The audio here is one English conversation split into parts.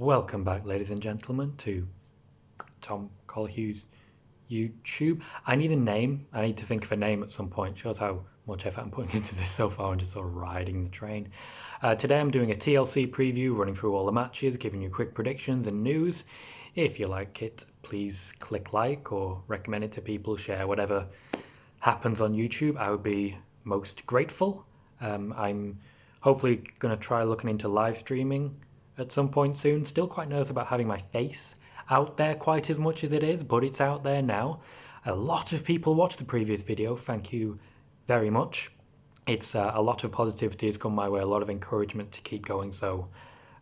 Welcome back, ladies and gentlemen, to Tom Colohue's YouTube. I need a name. I need to think of a name at some point. Shows how much effort I'm putting into this so far and just sort of riding the train. Today I'm doing a TLC preview, running through all the matches, giving you quick predictions and news. If you like it, please click like or recommend it to people, share whatever happens on YouTube. I would be most grateful. I'm hopefully going to try looking into live streaming at some point soon. Still quite nervous about having my face out there quite as much as it is, but it's out there now. A lot of people watched the previous video. Thank you very much. It's a lot of positivity has come my way, a lot of encouragement to keep going. So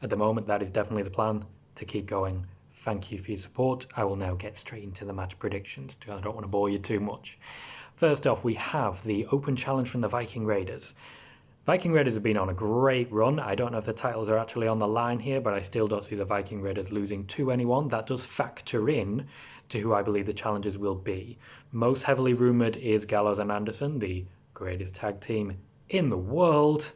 at the moment, that is definitely the plan, to keep going. Thank you for your support. I will now get straight into the match predictions. I don't want to bore you too much. First off, we have the open challenge from the Viking Raiders. Viking Raiders have been on a great run. I don't know if the titles are actually on the line here, but I still don't see the Viking Raiders losing to anyone. That does factor in to who I believe the challengers will be. Most heavily rumoured is Gallows and Anderson, the greatest tag team in the world,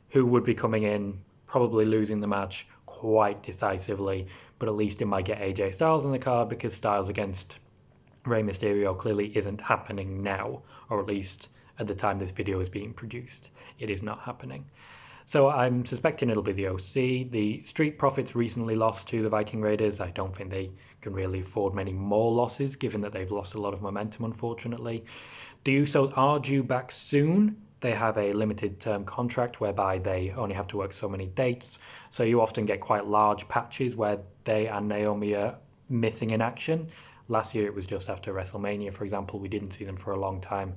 who would be coming in, probably losing the match quite decisively, but at least it might get AJ Styles on the card, because Styles against Rey Mysterio clearly isn't happening now, or at least at the time this video is being produced, it is not happening. So I'm suspecting it'll be the OC. The Street Profits recently lost to the Viking Raiders. I don't think they can really afford many more losses, given that they've lost a lot of momentum, unfortunately. The Usos are due back soon. They have a limited term contract whereby they only have to work so many dates. So you often get quite large patches where they and Naomi are missing in action. Last year it was just after WrestleMania, for example. We didn't see them for a long time.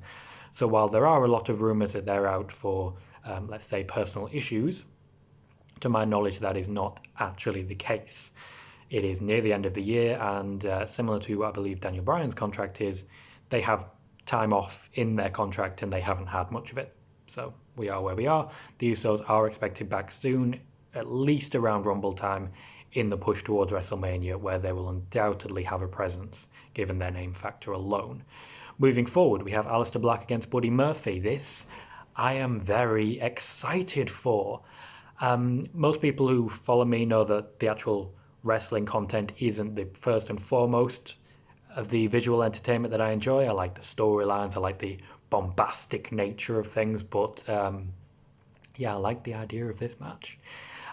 So while there are a lot of rumours that they're out for, let's say, personal issues, to my knowledge that is not actually the case. It is near the end of the year, and similar to what I believe Daniel Bryan's contract is, they have time off in their contract and they haven't had much of it. So we are where we are. The Usos are expected back soon, at least around Rumble time, in the push towards WrestleMania, where they will undoubtedly have a presence, given their name factor alone. Moving forward, we have Aleister Black against Buddy Murphy. This I am very excited for. Most people who follow me know that the actual wrestling content isn't the first and foremost of the visual entertainment that I enjoy. I like the storylines, I like the bombastic nature of things, but yeah, I like the idea of this match.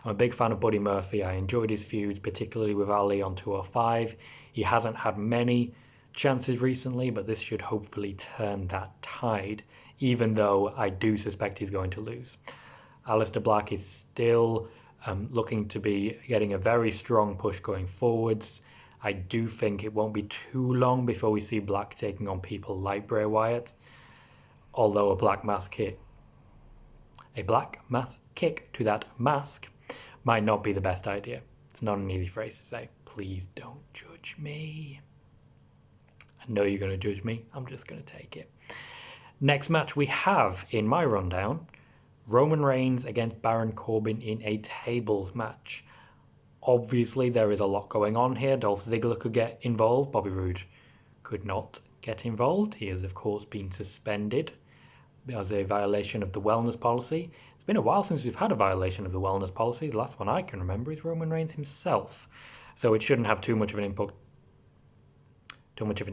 I'm a big fan of Buddy Murphy. I enjoyed his feuds, particularly with Ali on 205. He hasn't had many chances recently, but this should hopefully turn that tide, even though I do suspect he's going to lose. Aleister Black is still looking to be getting a very strong push going forwards. I do think it won't be too long before we see Black taking on people like Bray Wyatt, although a black mask kick to that mask might not be the best idea. It's not an easy phrase to say. Please don't judge me. I know you're going to judge me. I'm just going to take it. Next match we have in my rundown, Roman Reigns against Baron Corbin in a tables match. Obviously, there is a lot going on here. Dolph Ziggler could get involved. Bobby Roode could not get involved. He has, of course, been suspended as a violation of the wellness policy. It's been a while since we've had a violation of the wellness policy. The last one I can remember is Roman Reigns himself. So it shouldn't have too much of an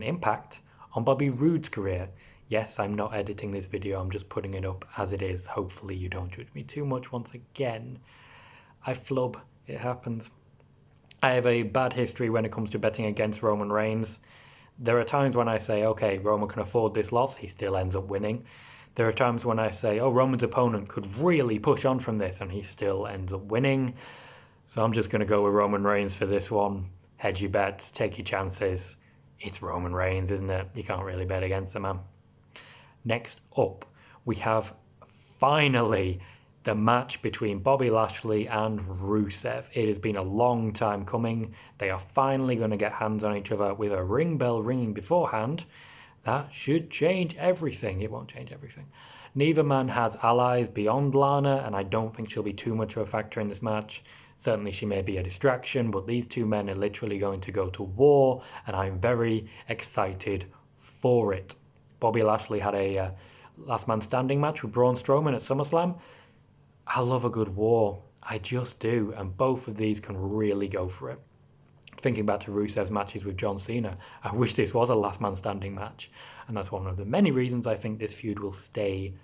impact on Bobby Roode's career. Yes, I'm not editing this video, I'm just putting it up as it is. Hopefully you don't judge me too much once again. I flub, it happens. I have a bad history when it comes to betting against Roman Reigns. There are times when I say, okay, Roman can afford this loss, he still ends up winning. There are times when I say, oh, Roman's opponent could really push on from this, and he still ends up winning. So I'm just going to go with Roman Reigns for this one. Hedge your bets, take your chances. It's Roman Reigns, isn't it? You can't really bet against the man. Next up, we have finally the match between Bobby Lashley and Rusev. It has been a long time coming. They are finally going to get hands on each other with a ring bell ringing beforehand. That should change everything. It won't change everything. Neither man has allies beyond Lana, and I don't think she'll be too much of a factor in this match. Certainly she may be a distraction, but these two men are literally going to go to war, and I'm very excited for it. Bobby Lashley had a last man standing match with Braun Strowman at SummerSlam. I love a good war. I just do, and both of these can really go for it. Thinking back to Rusev's matches with John Cena, I wish this was a last man standing match, and that's one of the many reasons I think this feud will stay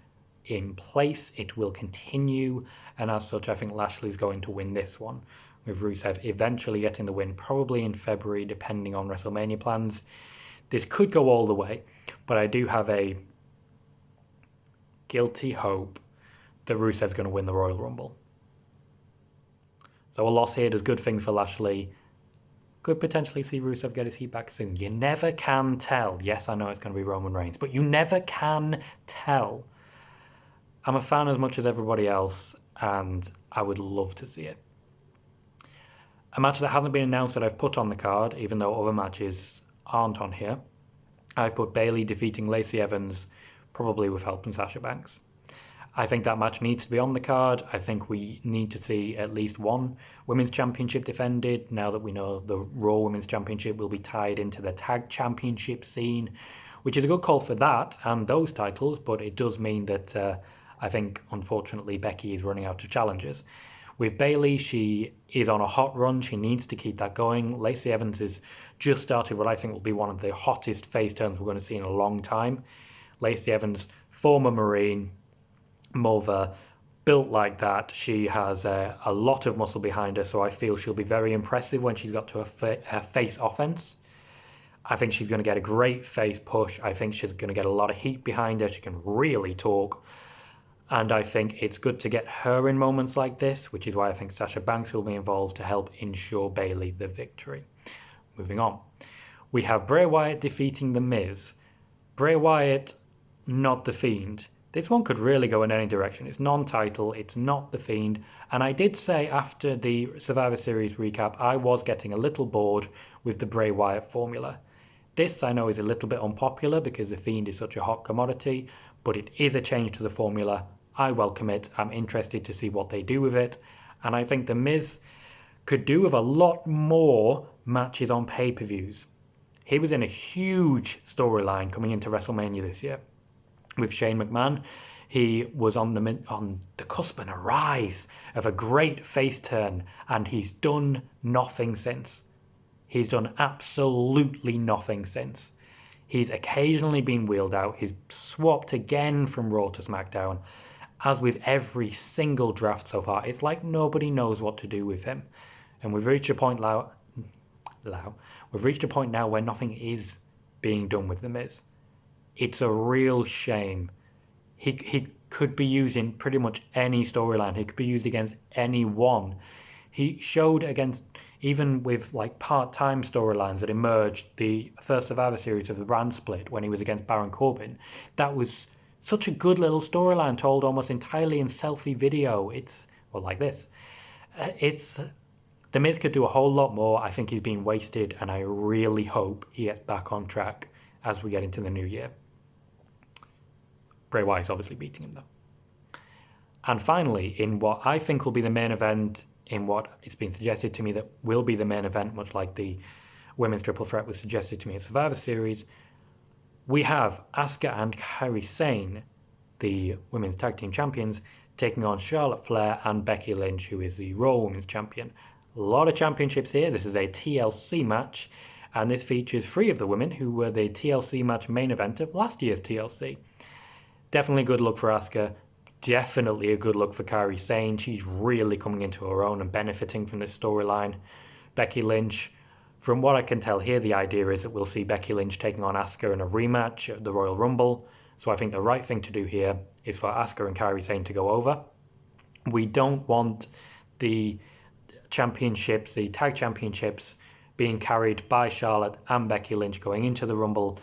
in place. It will continue, and as such I think Lashley's going to win this one, with Rusev eventually getting the win, probably in February depending on WrestleMania plans. This could go all the way, but I do have a guilty hope that Rusev's going to win the Royal Rumble. So a loss here does good things for Lashley. Could potentially see Rusev get his heat back soon. You never can tell. Yes, I know it's going to be Roman Reigns, but you never can tell. I'm a fan as much as everybody else, and I would love to see it. A match that hasn't been announced that I've put on the card, even though other matches aren't on here. I've put Bayley defeating Lacey Evans, probably with help from Sasha Banks. I think that match needs to be on the card. I think we need to see at least one Women's Championship defended, now that we know the Raw Women's Championship will be tied into the Tag Championship scene, which is a good call for that and those titles, but it does mean that I think, unfortunately, Becky is running out of challenges. With Bayley, she is on a hot run. She needs to keep that going. Lacey Evans has just started what I think will be one of the hottest face turns we're going to see in a long time. Lacey Evans, former Marine, mother, built like that. She has a lot of muscle behind her, so I feel she'll be very impressive when she's got to her face offense. I think she's going to get a great face push. I think she's going to get a lot of heat behind her. She can really talk. And I think it's good to get her in moments like this, which is why I think Sasha Banks will be involved to help ensure Bayley the victory. Moving on. We have Bray Wyatt defeating The Miz. Bray Wyatt, not The Fiend. This one could really go in any direction. It's non-title, it's not The Fiend. And I did say after the Survivor Series recap, I was getting a little bored with the Bray Wyatt formula. This I know is a little bit unpopular because The Fiend is such a hot commodity, but it is a change to the formula. I welcome it. I'm interested to see what they do with it. And I think The Miz could do with a lot more matches on pay-per-views. He was in a huge storyline coming into WrestleMania this year with Shane McMahon. He was on the cusp and a rise of a great face turn, and he's done nothing since. He's done absolutely nothing since. He's occasionally been wheeled out. He's swapped again from Raw to SmackDown. As with every single draft so far, it's like nobody knows what to do with him. And we've reached a point now where nothing is being done with The Miz. It's a real shame. He could be used in pretty much any storyline. He could be used against anyone. He showed against, even with like part-time storylines that emerged, the first Survivor Series of the brand split when he was against Baron Corbin. That was such a good little storyline told almost entirely in selfie video. It's, well, like this. The Miz could do a whole lot more. I think he's been wasted, and I really hope he gets back on track as we get into the new year. Bray Wyatt's obviously beating him, though. And finally, in what I think will be the main event, in what it's been suggested to me that will be the main event, much like the Women's Triple Threat was suggested to me at Survivor Series, we have Asuka and Kairi Sane, the Women's Tag Team Champions, taking on Charlotte Flair and Becky Lynch, who is the Raw Women's Champion. A lot of championships here. This is a TLC match, and this features 3 of the women who were the TLC match main event of last year's TLC. Definitely a good look for Asuka. Definitely a good look for Kairi Sane. She's really coming into her own and benefiting from this storyline. Becky Lynch, from what I can tell here, the idea is that we'll see Becky Lynch taking on Asuka in a rematch at the Royal Rumble. So I think the right thing to do here is for Asuka and Kairi Sane to go over. We don't want the championships, the tag championships, being carried by Charlotte and Becky Lynch going into the Rumble,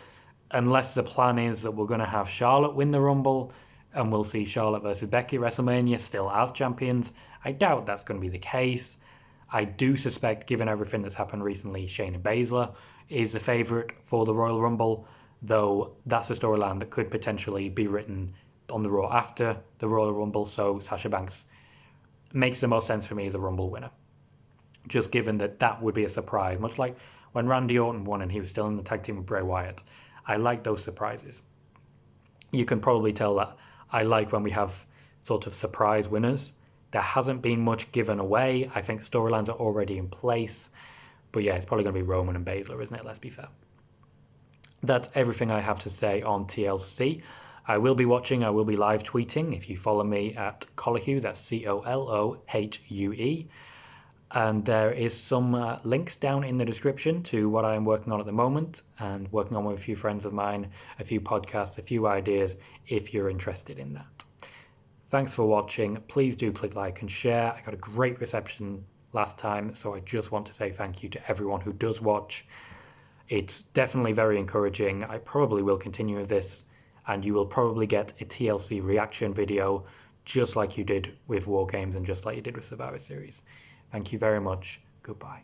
unless the plan is that we're going to have Charlotte win the Rumble and we'll see Charlotte versus Becky at WrestleMania still as champions. I doubt that's going to be the case. I do suspect, given everything that's happened recently, Shayna Baszler is the favourite for the Royal Rumble, though that's a storyline that could potentially be written on the Raw after the Royal Rumble, so Sasha Banks makes the most sense for me as a Rumble winner. Just given that that would be a surprise, much like when Randy Orton won and he was still in the tag team with Bray Wyatt. I like those surprises. You can probably tell that I like when we have sort of surprise winners. There hasn't been much given away. I think storylines are already in place. But yeah, it's probably going to be Roman and Baszler, isn't it? Let's be fair. That's everything I have to say on TLC. I will be watching, I will be live tweeting. If you follow me at Colohue, that's Colohue. And there is some links down in the description to what I am working on at the moment, and working on with a few friends of mine, a few podcasts, a few ideas, if you're interested in that. Thanks for watching. Please do click like and share. I got a great reception last time, so I just want to say thank you to everyone who does watch. It's definitely very encouraging. I probably will continue with this, and you will probably get a TLC reaction video just like you did with War Games and just like you did with Survivor Series. Thank you very much. Goodbye.